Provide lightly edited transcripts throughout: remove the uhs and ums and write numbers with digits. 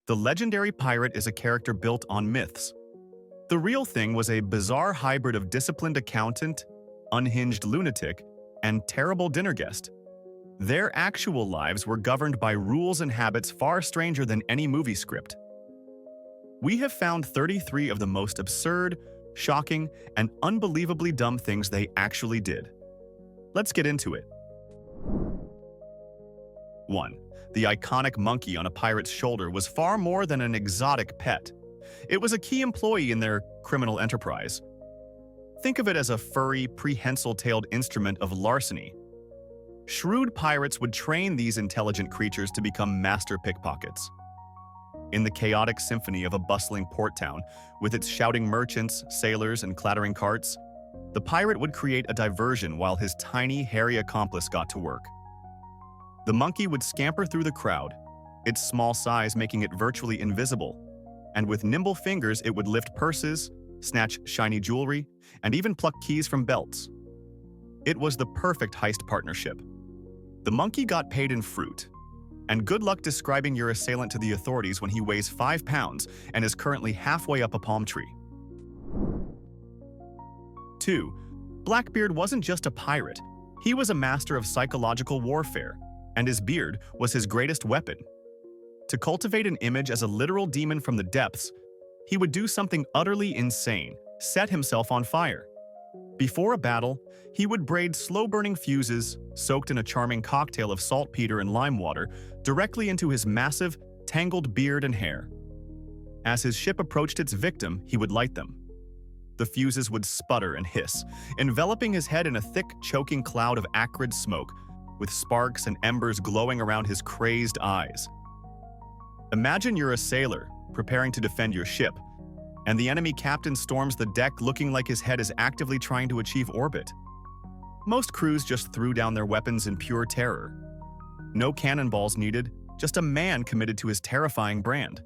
The legendary pirate is a character built on myths. The real thing was a bizarre hybrid of disciplined accountant, unhinged lunatic, and terrible dinner guest. Their actual lives were governed by rules and habits far stranger than any movie script. We have found 33 of the most absurd, shocking, and unbelievably dumb things they actually did. Let's get into it. 1. The iconic monkey on a pirate's shoulder was far more than an exotic pet. It was a key employee in their criminal enterprise. Think of it as a furry, prehensile-tailed instrument of larceny. Shrewd pirates would train these intelligent creatures to become master pickpockets. In the chaotic symphony of a bustling port town, with its shouting merchants, sailors, and clattering carts, the pirate would create a diversion while his tiny, hairy accomplice got to work. The monkey would scamper through the crowd, its small size making it virtually invisible, and with nimble fingers it would lift purses, snatch shiny jewelry, and even pluck keys from belts. It was the perfect heist partnership. The monkey got paid in fruit. And good luck describing your assailant to the authorities when he weighs 5 pounds and is currently halfway up a palm tree. 2. Blackbeard wasn't just a pirate. He was a master of psychological warfare, and his beard was his greatest weapon. To cultivate an image as a literal demon from the depths, he would do something utterly insane, set himself on fire. Before a battle, he would braid slow-burning fuses, soaked in a charming cocktail of saltpeter and lime water, directly into his massive, tangled beard and hair. As his ship approached its victim, he would light them. The fuses would sputter and hiss, enveloping his head in a thick, choking cloud of acrid smoke, with sparks and embers glowing around his crazed eyes. Imagine you're a sailor, preparing to defend your ship, and the enemy captain storms the deck looking like his head is actively trying to achieve orbit. Most crews just threw down their weapons in pure terror. No cannonballs needed, just a man committed to his terrifying brand.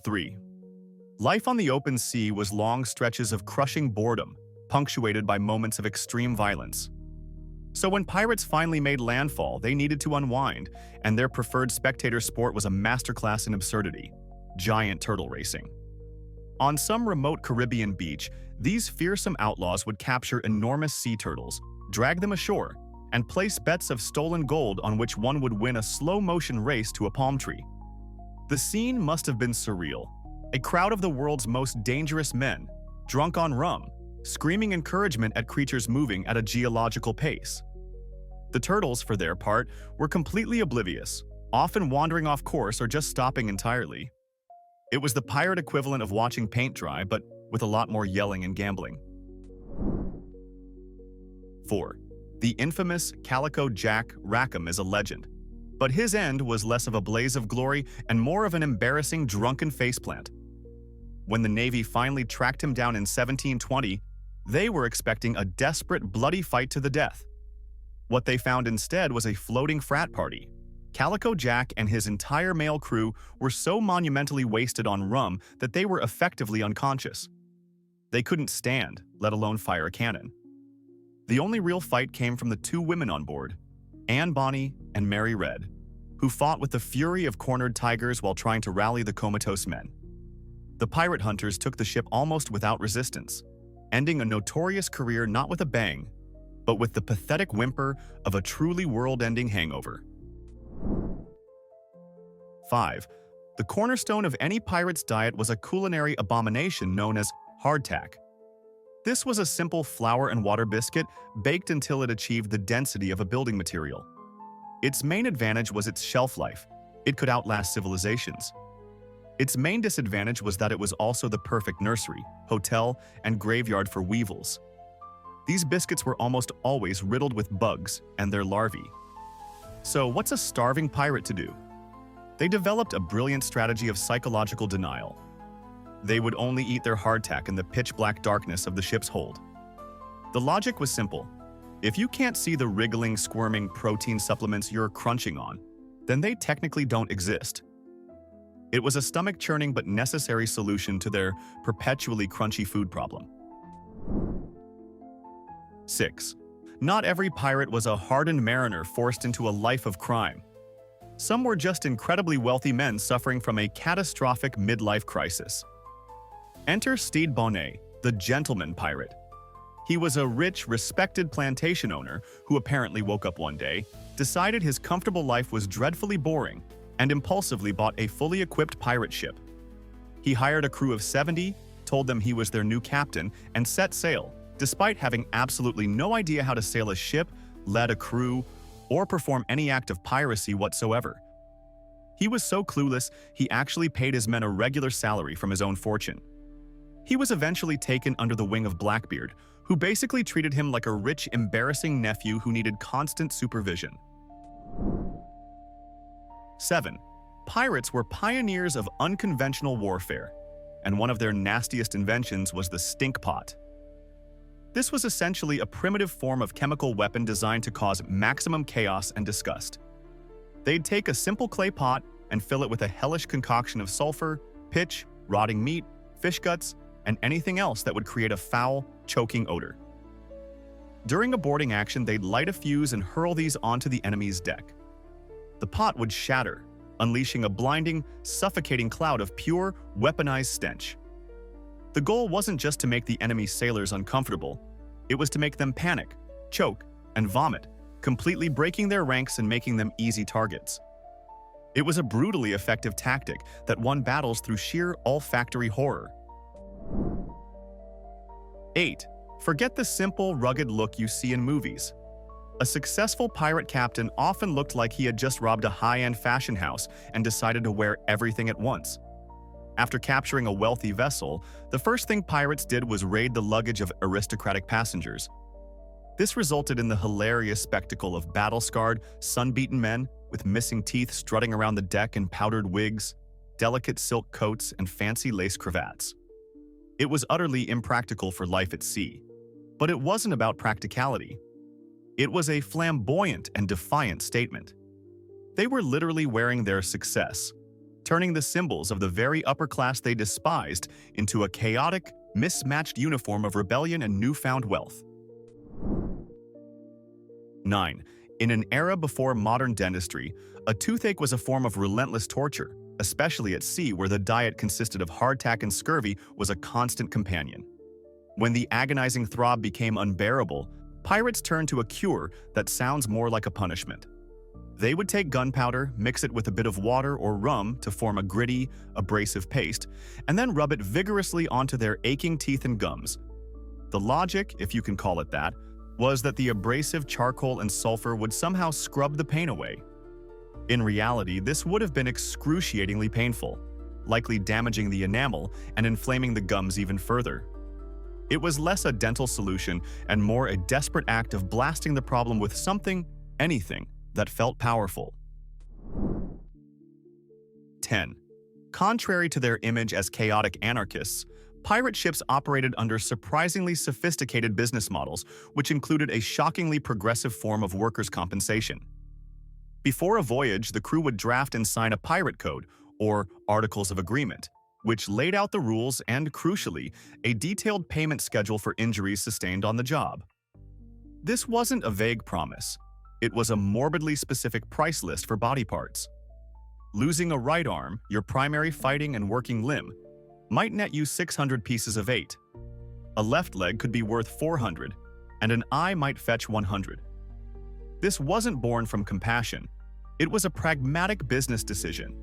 3. Life on the open sea was long stretches of crushing boredom, punctuated by moments of extreme violence. So when pirates finally made landfall, they needed to unwind, and their preferred spectator sport was a masterclass in absurdity: giant turtle racing. On some remote Caribbean beach, these fearsome outlaws would capture enormous sea turtles, drag them ashore, and place bets of stolen gold on which one would win a slow-motion race to a palm tree. The scene must have been surreal. A crowd of the world's most dangerous men, drunk on rum, screaming encouragement at creatures moving at a geological pace. The turtles, for their part, were completely oblivious, often wandering off course or just stopping entirely. It was the pirate equivalent of watching paint dry, but with a lot more yelling and gambling. 4. The infamous Calico Jack Rackham is a legend, but his end was less of a blaze of glory and more of an embarrassing drunken faceplant. When the Navy finally tracked him down in 1720, they were expecting a desperate, bloody fight to the death. What they found instead was a floating frat party. Calico Jack and his entire male crew were so monumentally wasted on rum that they were effectively unconscious. They couldn't stand, let alone fire a cannon. The only real fight came from the 2 women on board, Stede Bonnet and Mary Red, who fought with the fury of cornered tigers while trying to rally the comatose men. The pirate hunters took the ship almost without resistance, ending a notorious career not with a bang, but with the pathetic whimper of a truly world-ending hangover. 5. The cornerstone of any pirate's diet was a culinary abomination known as hardtack. This was a simple flour and water biscuit baked until it achieved the density of a building material. Its main advantage was its shelf life. It could outlast civilizations. Its main disadvantage was that it was also the perfect nursery, hotel, and graveyard for weevils. These biscuits were almost always riddled with bugs and their larvae. So what's a starving pirate to do? They developed a brilliant strategy of psychological denial. They would only eat their hardtack in the pitch-black darkness of the ship's hold. The logic was simple. If you can't see the wriggling, squirming protein supplements you're crunching on, then they technically don't exist. It was a stomach-churning but necessary solution to their perpetually crunchy food problem. 6. Not every pirate was a hardened mariner forced into a life of crime. Some were just incredibly wealthy men suffering from a catastrophic midlife crisis. Enter Stede Bonnet, the gentleman pirate. He was a rich, respected plantation owner who apparently woke up one day, decided his comfortable life was dreadfully boring, and impulsively bought a fully equipped pirate ship. He hired a crew of 70, told them he was their new captain, and set sail, despite having absolutely no idea how to sail a ship, lead a crew, or perform any act of piracy whatsoever. He was so clueless, he actually paid his men a regular salary from his own fortune. He was eventually taken under the wing of Blackbeard, who basically treated him like a rich, embarrassing nephew who needed constant supervision. 7. Pirates were pioneers of unconventional warfare, and one of their nastiest inventions was the stinkpot. This was essentially a primitive form of chemical weapon designed to cause maximum chaos and disgust. They'd take a simple clay pot and fill it with a hellish concoction of sulphur, pitch, rotting meat, fish guts, and anything else that would create a foul, choking odor. During a boarding action, they'd light a fuse and hurl these onto the enemy's deck. The pot would shatter, unleashing a blinding, suffocating cloud of pure, weaponized stench. The goal wasn't just to make the enemy sailors uncomfortable, it was to make them panic, choke, and vomit, completely breaking their ranks and making them easy targets. It was a brutally effective tactic that won battles through sheer olfactory horror. 8. Forget the simple, rugged look you see in movies. A successful pirate captain often looked like he had just robbed a high-end fashion house and decided to wear everything at once. After capturing a wealthy vessel, the first thing pirates did was raid the luggage of aristocratic passengers. This resulted in the hilarious spectacle of battle-scarred, sun-beaten men with missing teeth strutting around the deck in powdered wigs, delicate silk coats, and fancy lace cravats. It was utterly impractical for life at sea. But it wasn't about practicality. It was a flamboyant and defiant statement. They were literally wearing their success, turning the symbols of the very upper class they despised into a chaotic, mismatched uniform of rebellion and newfound wealth. 9. In an era before modern dentistry, a toothache was a form of relentless torture, especially at sea where the diet consisted of hardtack and scurvy was a constant companion. When the agonizing throb became unbearable, pirates turned to a cure that sounds more like a punishment. They would take gunpowder, mix it with a bit of water or rum to form a gritty, abrasive paste, and then rub it vigorously onto their aching teeth and gums. The logic, if you can call it that, was that the abrasive charcoal and sulfur would somehow scrub the pain away. In reality, this would have been excruciatingly painful, likely damaging the enamel and inflaming the gums even further. It was less a dental solution and more a desperate act of blasting the problem with something, anything, that felt powerful. 10. Contrary to their image as chaotic anarchists, pirate ships operated under surprisingly sophisticated business models, which included a shockingly progressive form of workers' compensation. Before a voyage, the crew would draft and sign a pirate code, or Articles of Agreement, which laid out the rules and, crucially, a detailed payment schedule for injuries sustained on the job. This wasn't a vague promise. It was a morbidly specific price list for body parts. Losing a right arm, your primary fighting and working limb, might net you 600 pieces of 8. A left leg could be worth 400, and an eye might fetch 100. This wasn't born from compassion. It was a pragmatic business decision.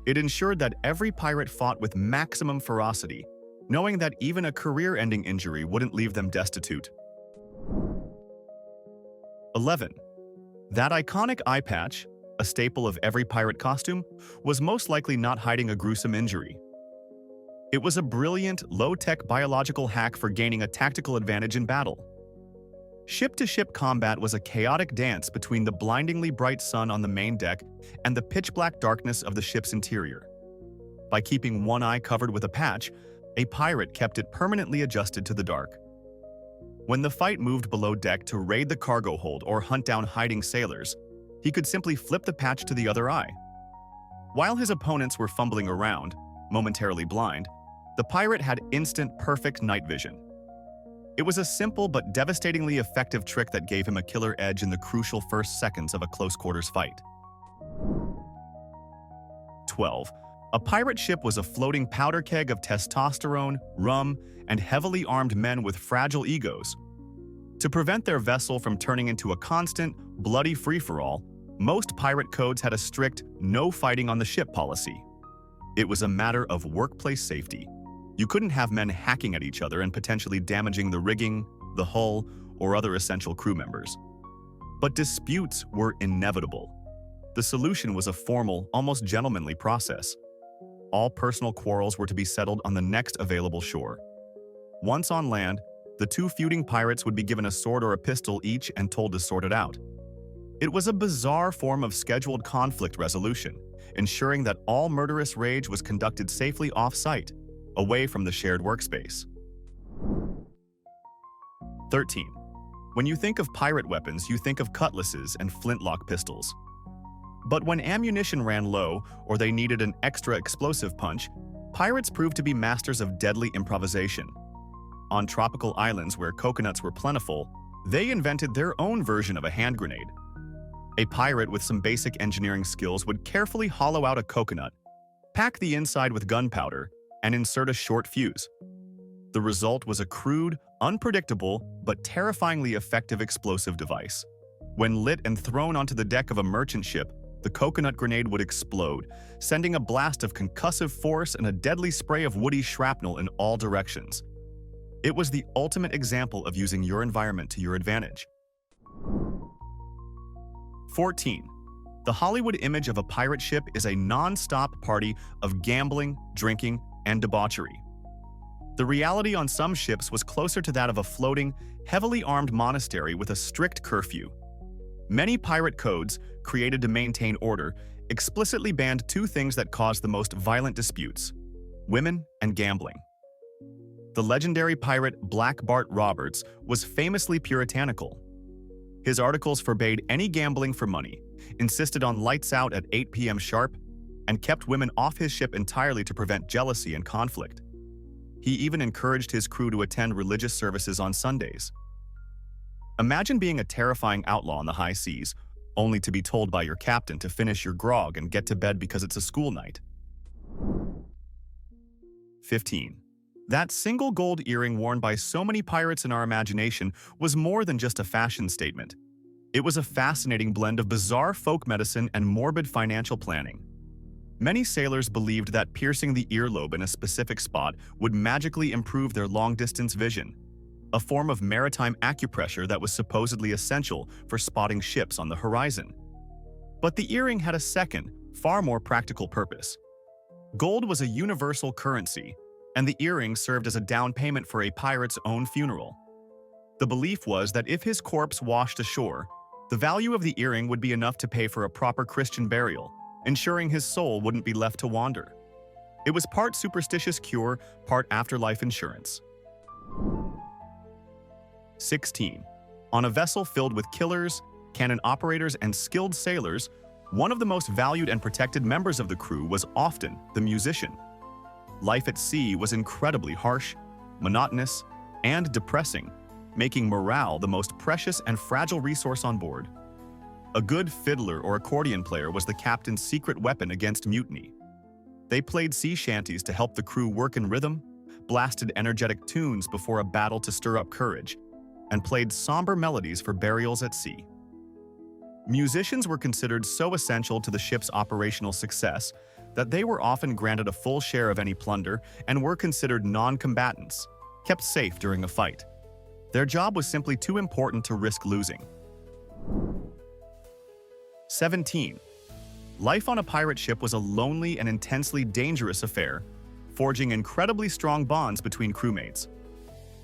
It ensured that every pirate fought with maximum ferocity, knowing that even a career-ending injury wouldn't leave them destitute. 11. That iconic eye patch, a staple of every pirate costume, was most likely not hiding a gruesome injury. It was a brilliant, low-tech biological hack for gaining a tactical advantage in battle. Ship-to-ship combat was a chaotic dance between the blindingly bright sun on the main deck and the pitch-black darkness of the ship's interior. By keeping one eye covered with a patch, a pirate kept it permanently adjusted to the dark. When the fight moved below deck to raid the cargo hold or hunt down hiding sailors, he could simply flip the patch to the other eye. While his opponents were fumbling around, momentarily blind, the pirate had instant, perfect night vision. It was a simple but devastatingly effective trick that gave him a killer edge in the crucial first seconds of a close-quarters fight. 1912, a pirate ship was a floating powder keg of testosterone, rum, and heavily armed men with fragile egos. To prevent their vessel from turning into a constant, bloody free-for-all, most pirate codes had a strict no fighting on the ship policy. It was a matter of workplace safety. You couldn't have men hacking at each other and potentially damaging the rigging, the hull, or other essential crew members. But disputes were inevitable. The solution was a formal, almost gentlemanly process. All personal quarrels were to be settled on the next available shore. Once on land, the two feuding pirates would be given a sword or a pistol each and told to sort it out. It was a bizarre form of scheduled conflict resolution, ensuring that all murderous rage was conducted safely off-site, away from the shared workspace. 13. When you think of pirate weapons, you think of cutlasses and flintlock pistols. But when ammunition ran low or they needed an extra explosive punch, pirates proved to be masters of deadly improvisation. On tropical islands where coconuts were plentiful, they invented their own version of a hand grenade. A pirate with some basic engineering skills would carefully hollow out a coconut, pack the inside with gunpowder, and insert a short fuse. The result was a crude, unpredictable, but terrifyingly effective explosive device. When lit and thrown onto the deck of a merchant ship, the coconut grenade would explode, sending a blast of concussive force and a deadly spray of woody shrapnel in all directions. It was the ultimate example of using your environment to your advantage. 14. The Hollywood image of a pirate ship is a non-stop party of gambling, drinking, and debauchery. The reality on some ships was closer to that of a floating, heavily armed monastery with a strict curfew. Many pirate codes, created to maintain order, explicitly banned two things that caused the most violent disputes: women and gambling. The legendary pirate Black Bart Roberts was famously puritanical. His articles forbade any gambling for money, insisted on lights out at 8 p.m. sharp, and kept women off his ship entirely to prevent jealousy and conflict. He even encouraged his crew to attend religious services on Sundays. Imagine being a terrifying outlaw on the high seas, only to be told by your captain to finish your grog and get to bed because it's a school night. 15. That single gold earring worn by so many pirates in our imagination was more than just a fashion statement. It was a fascinating blend of bizarre folk medicine and morbid financial planning. Many sailors believed that piercing the earlobe in a specific spot would magically improve their long-distance vision, a form of maritime acupressure that was supposedly essential for spotting ships on the horizon. But the earring had a second, far more practical purpose. Gold was a universal currency, and the earring served as a down payment for a pirate's own funeral. The belief was that if his corpse washed ashore, the value of the earring would be enough to pay for a proper Christian burial, ensuring his soul wouldn't be left to wander. It was part superstitious cure, part afterlife insurance. 16. On a vessel filled with killers, cannon operators, and skilled sailors, one of the most valued and protected members of the crew was often the musician. Life at sea was incredibly harsh, monotonous, and depressing, making morale the most precious and fragile resource on board. A good fiddler or accordion player was the captain's secret weapon against mutiny. They played sea shanties to help the crew work in rhythm, blasted energetic tunes before a battle to stir up courage, and played somber melodies for burials at sea. Musicians were considered so essential to the ship's operational success that they were often granted a full share of any plunder and were considered non-combatants, kept safe during a fight. Their job was simply too important to risk losing. 17. Life on a pirate ship was a lonely and intensely dangerous affair, forging incredibly strong bonds between crewmates.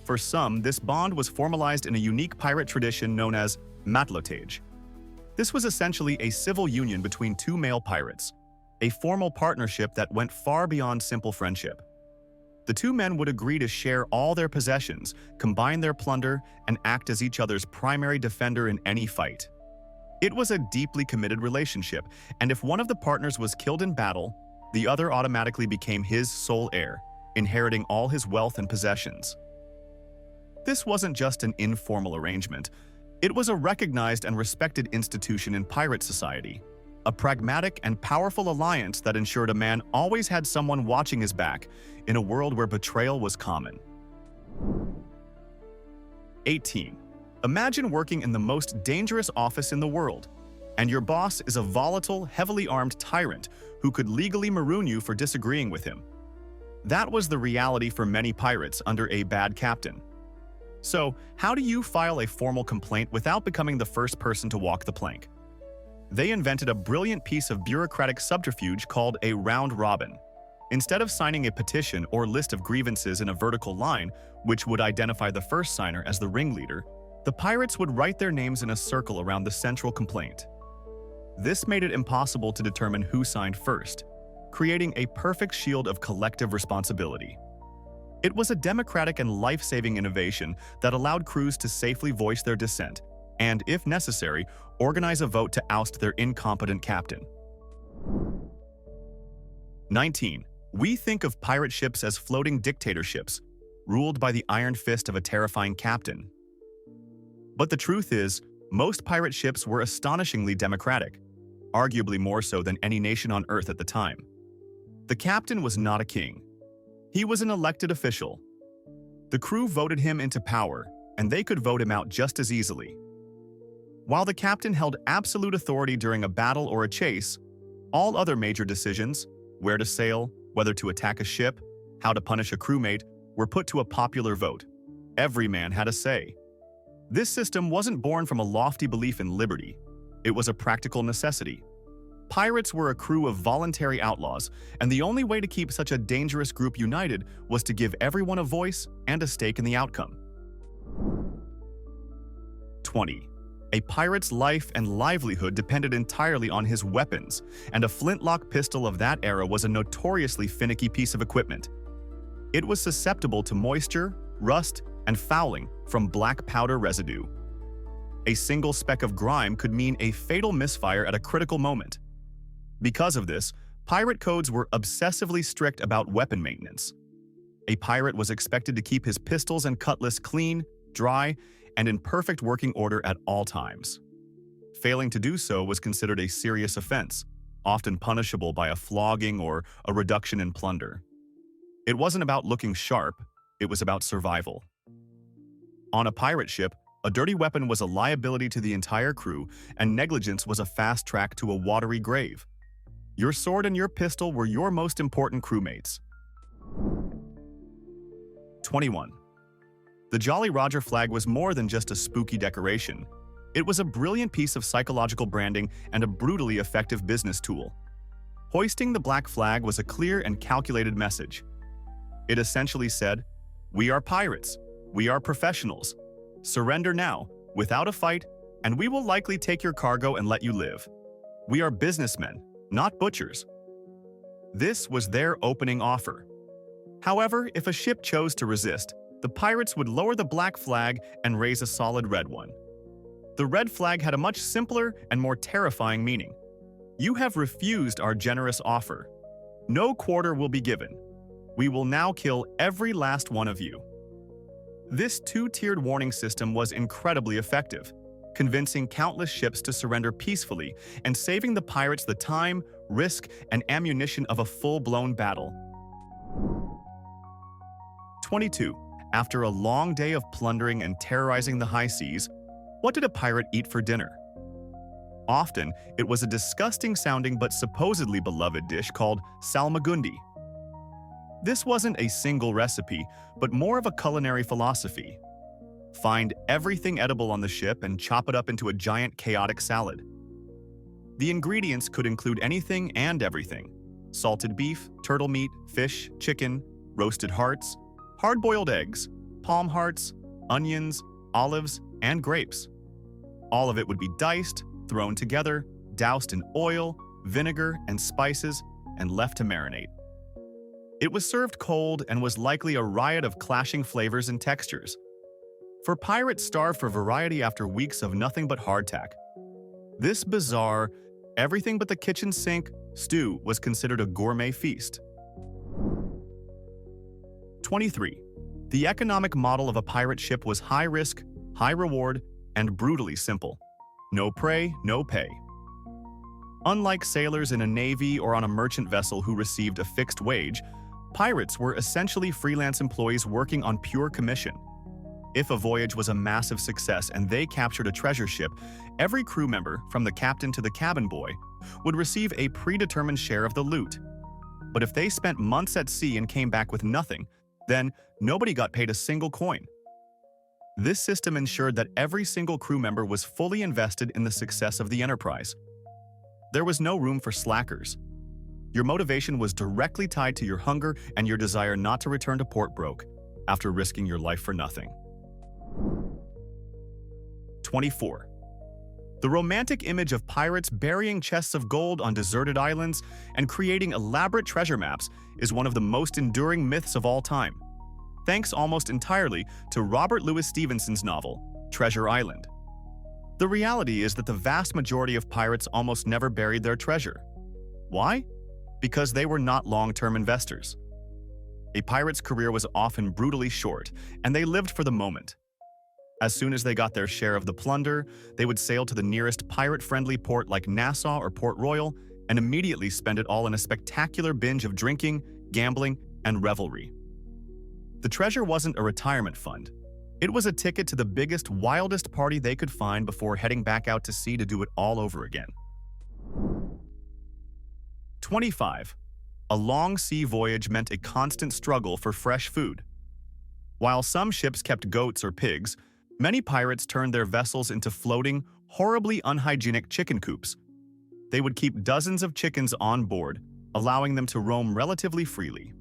For some, this bond was formalized in a unique pirate tradition known as Matelotage. This was essentially a civil union between two male pirates, a formal partnership that went far beyond simple friendship. The two men would agree to share all their possessions, combine their plunder, and act as each other's primary defender in any fight. It was a deeply committed relationship, and if one of the partners was killed in battle, the other automatically became his sole heir, inheriting all his wealth and possessions. This wasn't just an informal arrangement. It was a recognized and respected institution in pirate society. a pragmatic and powerful alliance that ensured a man always had someone watching his back in a world where betrayal was common. 18. Imagine working in the most dangerous office in the world, and your boss is a volatile, heavily armed tyrant who could legally maroon you for disagreeing with him. That was the reality for many pirates under a bad captain. So, how do you file a formal complaint without becoming the first person to walk the plank? They invented a brilliant piece of bureaucratic subterfuge called a round robin. Instead of signing a petition or list of grievances in a vertical line, which would identify the first signer as the ringleader, the pirates would write their names in a circle around the central complaint. This made it impossible to determine who signed first, creating a perfect shield of collective responsibility. It was a democratic and life-saving innovation that allowed crews to safely voice their dissent and, if necessary, organize a vote to oust their incompetent captain. 19. We think of pirate ships as floating dictatorships, ruled by the iron fist of a terrifying captain. But the truth is, most pirate ships were astonishingly democratic, arguably more so than any nation on Earth at the time. The captain was not a king. He was an elected official. The crew voted him into power, and they could vote him out just as easily. While the captain held absolute authority during a battle or a chase, all other major decisions, where to sail, whether to attack a ship, how to punish a crewmate, were put to a popular vote. Every man had a say. This system wasn't born from a lofty belief in liberty. It was a practical necessity. Pirates were a crew of voluntary outlaws, and the only way to keep such a dangerous group united was to give everyone a voice and a stake in the outcome. 20. A pirate's life and livelihood depended entirely on his weapons, and a flintlock pistol of that era was a notoriously finicky piece of equipment. It was susceptible to moisture, rust, and fouling from black powder residue. A single speck of grime could mean a fatal misfire at a critical moment. Because of this, pirate codes were obsessively strict about weapon maintenance. A pirate was expected to keep his pistols and cutlass clean, dry, and in perfect working order at all times. Failing to do so was considered a serious offense, often punishable by a flogging or a reduction in plunder. It wasn't about looking sharp, it was about survival. On a pirate ship, a dirty weapon was a liability to the entire crew, and negligence was a fast track to a watery grave. Your sword and your pistol were your most important crewmates. 21. The Jolly Roger flag was more than just a spooky decoration. It was a brilliant piece of psychological branding and a brutally effective business tool. Hoisting the black flag was a clear and calculated message. It essentially said, "We are pirates. We are professionals. Surrender now, without a fight, and we will likely take your cargo and let you live. We are businessmen, not butchers." This was their opening offer. However, if a ship chose to resist, the pirates would lower the black flag and raise a solid red one. The red flag had a much simpler and more terrifying meaning. You have refused our generous offer. No quarter will be given. We will now kill every last one of you. This two-tiered warning system was incredibly effective, convincing countless ships to surrender peacefully and saving the pirates the time, risk, and ammunition of a full-blown battle. 22. After a long day of plundering and terrorizing the high seas, what did a pirate eat for dinner? Often, it was a disgusting-sounding but supposedly beloved dish called Salmagundi. This wasn't a single recipe, but more of a culinary philosophy. Find everything edible on the ship and chop it up into a giant chaotic salad. The ingredients could include anything and everything: salted beef, turtle meat, fish, chicken, roasted hearts, hard-boiled eggs, palm hearts, onions, olives, and grapes. All of it would be diced, thrown together, doused in oil, vinegar, and spices, and left to marinate. It was served cold and was likely a riot of clashing flavors and textures. For pirates starved for variety after weeks of nothing but hardtack, this bizarre, everything but the kitchen sink stew was considered a gourmet feast. 23. The economic model of a pirate ship was high risk, high reward, and brutally simple. No prey, no pay. Unlike sailors in a navy or on a merchant vessel who received a fixed wage, pirates were essentially freelance employees working on pure commission. If a voyage was a massive success and they captured a treasure ship, every crew member, from the captain to the cabin boy, would receive a predetermined share of the loot. But if they spent months at sea and came back with nothing, then nobody got paid a single coin. This system ensured that every single crew member was fully invested in the success of the enterprise. There was no room for slackers. Your motivation was directly tied to your hunger and your desire not to return to port broke after risking your life for nothing. 24. The romantic image of pirates burying chests of gold on deserted islands and creating elaborate treasure maps is one of the most enduring myths of all time, thanks almost entirely to Robert Louis Stevenson's novel, Treasure Island. The reality is that the vast majority of pirates almost never buried their treasure. Why? Because they were not long-term investors. A pirate's career was often brutally short, and they lived for the moment. As soon as they got their share of the plunder, they would sail to the nearest pirate-friendly port like Nassau or Port Royal and immediately spend it all in a spectacular binge of drinking, gambling, and revelry. The treasure wasn't a retirement fund. It was a ticket to the biggest, wildest party they could find before heading back out to sea to do it all over again. 25. A long sea voyage meant a constant struggle for fresh food. While some ships kept goats or pigs, many pirates turned their vessels into floating, horribly unhygienic chicken coops. They would keep dozens of chickens on board, allowing them to roam relatively freely.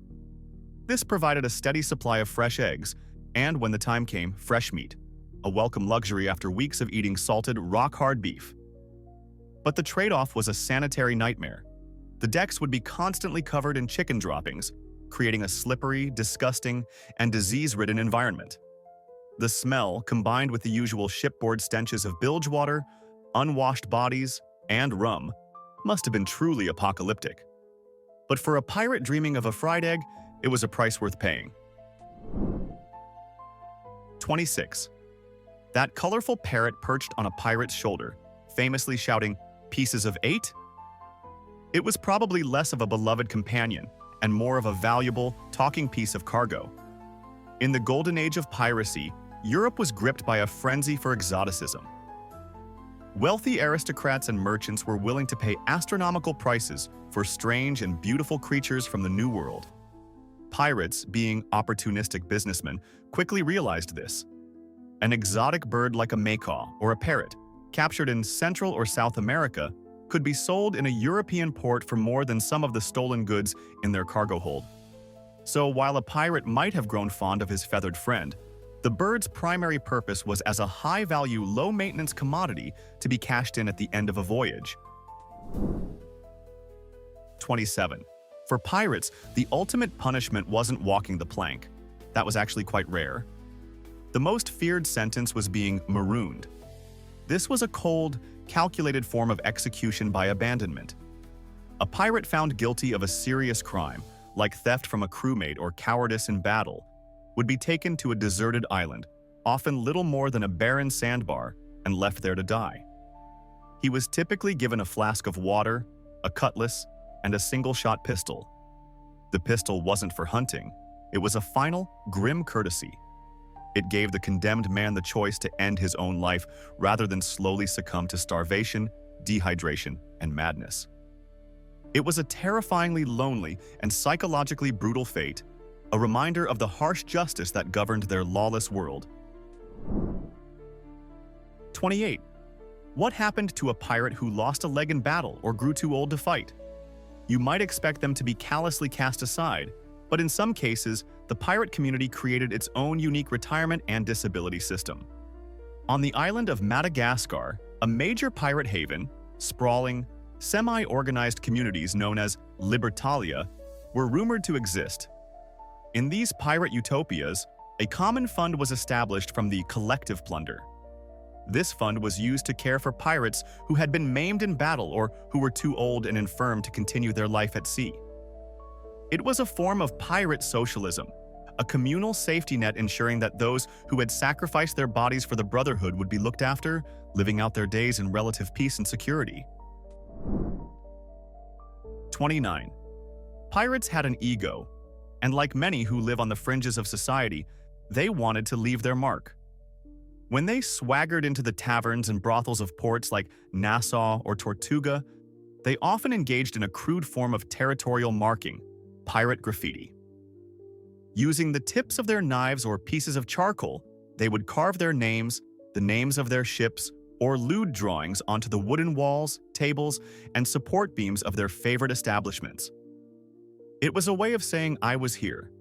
This provided a steady supply of fresh eggs, and when the time came, fresh meat, a welcome luxury after weeks of eating salted, rock-hard beef. But the trade-off was a sanitary nightmare. The decks would be constantly covered in chicken droppings, creating a slippery, disgusting, and disease-ridden environment. The smell, combined with the usual shipboard stenches of bilge water, unwashed bodies, and rum, must have been truly apocalyptic. But for a pirate dreaming of a fried egg, it was a price worth paying. 26. That colorful parrot perched on a pirate's shoulder, famously shouting, "Pieces of 8?" It was probably less of a beloved companion and more of a valuable, talking piece of cargo. In the golden age of piracy, Europe was gripped by a frenzy for exoticism. Wealthy aristocrats and merchants were willing to pay astronomical prices for strange and beautiful creatures from the New World. Pirates, being opportunistic businessmen, quickly realized this. An exotic bird like a macaw or a parrot, captured in Central or South America, could be sold in a European port for more than some of the stolen goods in their cargo hold. So while a pirate might have grown fond of his feathered friend, the bird's primary purpose was as a high-value, low-maintenance commodity to be cashed in at the end of a voyage. 27. For pirates, the ultimate punishment wasn't walking the plank. That was actually quite rare. The most feared sentence was being marooned. This was a cold, calculated form of execution by abandonment. A pirate found guilty of a serious crime, like theft from a crewmate or cowardice in battle, would be taken to a deserted island, often little more than a barren sandbar, and left there to die. He was typically given a flask of water, a cutlass, and a single-shot pistol. The pistol wasn't for hunting. It was a final, grim courtesy. It gave the condemned man the choice to end his own life rather than slowly succumb to starvation, dehydration, and madness. It was a terrifyingly lonely and psychologically brutal fate, a reminder of the harsh justice that governed their lawless world. 28. What happened to a pirate who lost a leg in battle or grew too old to fight? You might expect them to be callously cast aside, but in some cases, the pirate community created its own unique retirement and disability system. On the island of Madagascar, a major pirate haven, sprawling, semi-organized communities known as Libertalia were rumored to exist. In these pirate utopias, a common fund was established from the collective plunder. This fund was used to care for pirates who had been maimed in battle or who were too old and infirm to continue their life at sea. It was a form of pirate socialism, a communal safety net ensuring that those who had sacrificed their bodies for the brotherhood would be looked after, living out their days in relative peace and security. 29. Pirates had an ego, and like many who live on the fringes of society, they wanted to leave their mark. When they swaggered into the taverns and brothels of ports like Nassau or Tortuga, they often engaged in a crude form of territorial marking, pirate graffiti. Using the tips of their knives or pieces of charcoal, they would carve their names, the names of their ships, or lewd drawings onto the wooden walls, tables, and support beams of their favorite establishments. It was a way of saying, "I was here."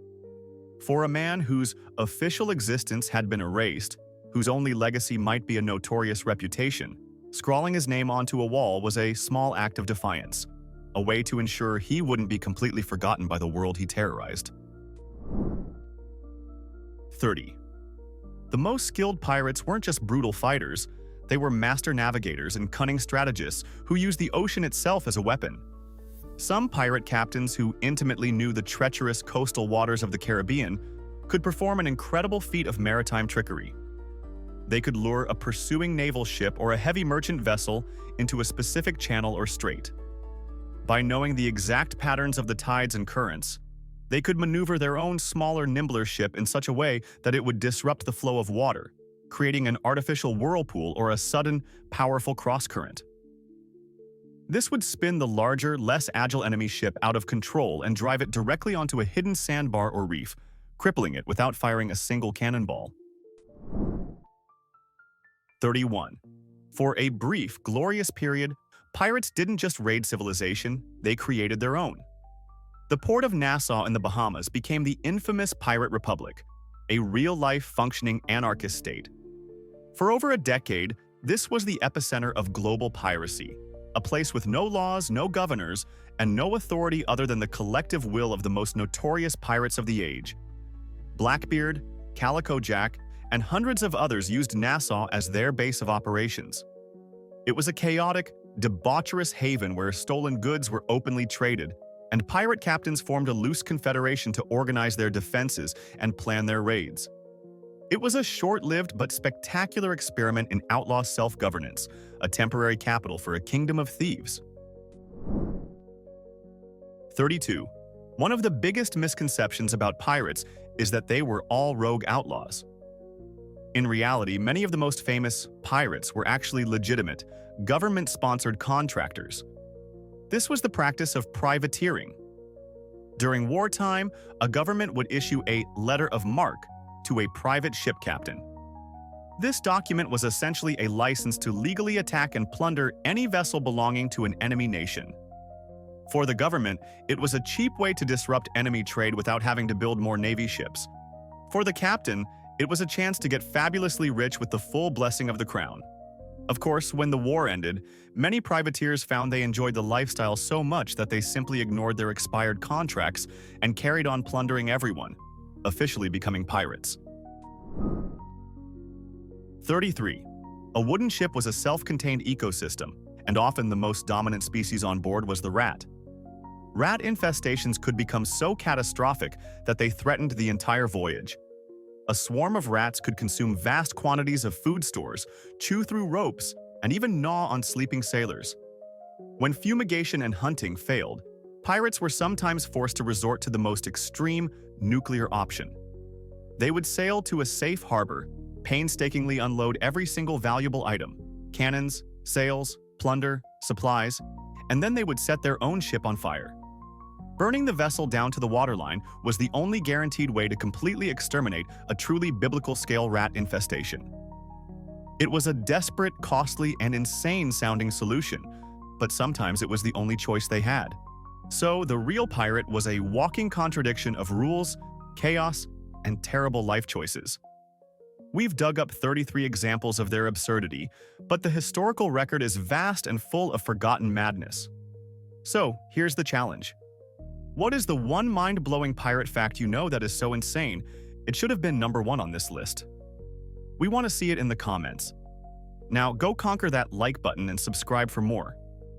For a man whose official existence had been erased, whose only legacy might be a notorious reputation, scrawling his name onto a wall was a small act of defiance, a way to ensure he wouldn't be completely forgotten by the world he terrorized. 30. The most skilled pirates weren't just brutal fighters, they were master navigators and cunning strategists who used the ocean itself as a weapon. Some pirate captains who intimately knew the treacherous coastal waters of the Caribbean could perform an incredible feat of maritime trickery. They could lure a pursuing naval ship or a heavy merchant vessel into a specific channel or strait. By knowing the exact patterns of the tides and currents, they could maneuver their own smaller, nimbler ship in such a way that it would disrupt the flow of water, creating an artificial whirlpool or a sudden, powerful cross-current. This would spin the larger, less agile enemy ship out of control and drive it directly onto a hidden sandbar or reef, crippling it without firing a single cannonball. 31. For a brief, glorious period, pirates didn't just raid civilization, they created their own. The port of Nassau in the Bahamas became the infamous Pirate Republic, a real-life functioning anarchist state. For over a decade, this was the epicenter of global piracy, a place with no laws, no governors, and no authority other than the collective will of the most notorious pirates of the age. Blackbeard, Calico Jack, and hundreds of others used Nassau as their base of operations. It was a chaotic, debaucherous haven where stolen goods were openly traded, and pirate captains formed a loose confederation to organize their defenses and plan their raids. It was a short-lived but spectacular experiment in outlaw self-governance, a temporary capital for a kingdom of thieves. 32. One of the biggest misconceptions about pirates is that they were all rogue outlaws. In reality, many of the most famous pirates were actually legitimate, government-sponsored contractors. This was the practice of privateering. During wartime, a government would issue a letter of marque to a private ship captain. This document was essentially a license to legally attack and plunder any vessel belonging to an enemy nation. For the government, it was a cheap way to disrupt enemy trade without having to build more navy ships. For the captain, it was a chance to get fabulously rich with the full blessing of the crown. Of course, when the war ended, many privateers found they enjoyed the lifestyle so much that they simply ignored their expired contracts and carried on plundering everyone, officially becoming pirates. 33. A wooden ship was a self-contained ecosystem, and often the most dominant species on board was the rat. Rat infestations could become so catastrophic that they threatened the entire voyage. A swarm of rats could consume vast quantities of food stores, chew through ropes, and even gnaw on sleeping sailors. When fumigation and hunting failed, pirates were sometimes forced to resort to the most extreme nuclear option. They would sail to a safe harbor, painstakingly unload every single valuable item, cannons, sails, plunder, supplies, and then they would set their own ship on fire. Burning the vessel down to the waterline was the only guaranteed way to completely exterminate a truly biblical-scale rat infestation. It was a desperate, costly, and insane-sounding solution, but sometimes it was the only choice they had. So, the real pirate was a walking contradiction of rules, chaos, and terrible life choices. We've dug up 33 examples of their absurdity, but the historical record is vast and full of forgotten madness. So, here's the challenge. What is the one mind-blowing pirate fact you know that is so insane it should have been number 1 on this list? We want to see it in the comments. Now, go conquer that like button and subscribe for more.